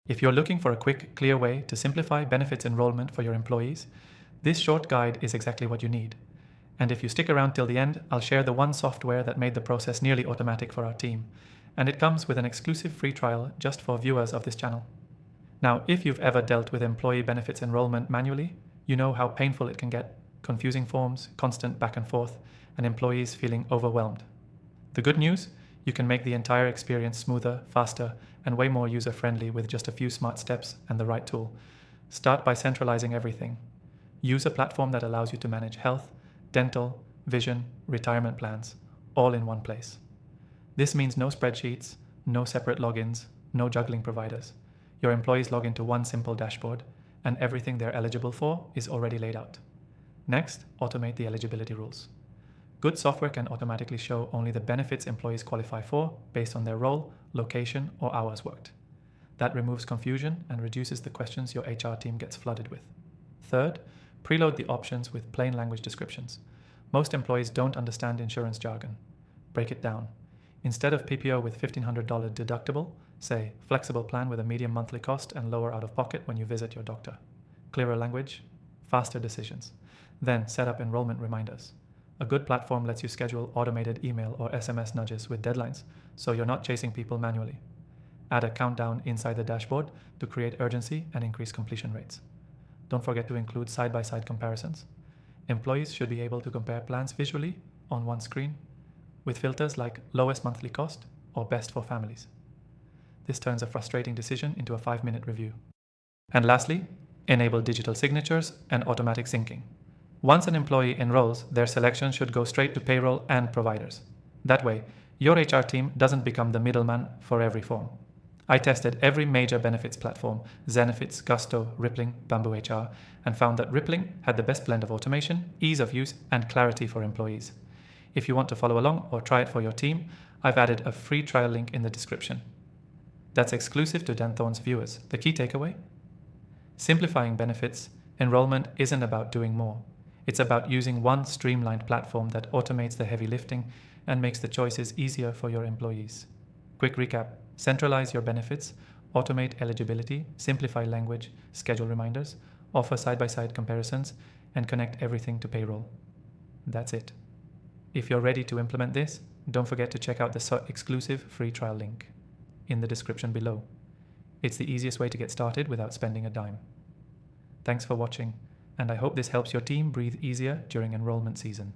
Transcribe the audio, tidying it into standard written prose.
If you're looking for a quick, clear way to simplify benefits enrollment for your employees, this short guide is exactly what you need. And if you stick around till the end, I'll share the one software that made the process nearly automatic for our team. And it comes with an exclusive free trial just for viewers of this channel. Now, if you've ever dealt with employee benefits enrollment manually, you know how painful it can get. Confusing forms, constant back and forth, and employees feeling overwhelmed. The good news? You can make the entire experience smoother, faster, and way more user-friendly with just a few smart steps and the right tool. Start by centralizing everything. Use a platform that allows you to manage health, dental, vision, retirement plans, all in one place. This means no spreadsheets, no separate logins, no juggling providers. Your employees log into one simple dashboard, and everything they're eligible for is already laid out. Next, automate the eligibility rules. Good software can automatically show only the benefits employees qualify for based on their role, location, or hours worked. That removes confusion and reduces the questions your HR team gets flooded with. Third, preload the options with plain language descriptions. Most employees don't understand insurance jargon. Break it down. Instead of PPO with $1,500 deductible, say flexible plan with a medium monthly cost and lower out-of-pocket when you visit your doctor. Clearer language, faster decisions. Then set up enrollment reminders. A good platform lets you schedule automated email or SMS nudges with deadlines, so you're not chasing people manually. Add a countdown inside the dashboard to create urgency and increase completion rates. Don't forget to include side-by-side comparisons. Employees should be able to compare plans visually on one screen with filters like lowest monthly cost or best for families. This turns a frustrating decision into a 5-minute review. And lastly, enable digital signatures and automatic syncing. Once an employee enrolls, their selection should go straight to payroll and providers. That way, your HR team doesn't become the middleman for every form. I tested every major benefits platform, Zenefits, Gusto, Rippling, Bamboo HR, and found that Rippling had the best blend of automation, ease of use, and clarity for employees. If you want to follow along or try it for your team, I've added a free trial link in the description. That's exclusive to Dan Thorne's viewers. The key takeaway? Simplifying benefits, enrollment isn't about doing more. It's about using one streamlined platform that automates the heavy lifting and makes the choices easier for your employees. Quick recap: centralize your benefits, automate eligibility, simplify language, schedule reminders, offer side-by-side comparisons, and connect everything to payroll. That's it. If you're ready to implement this, don't forget to check out the exclusive free trial link in the description below. It's the easiest way to get started without spending a dime. Thanks for watching, and I hope this helps your team breathe easier during enrollment season.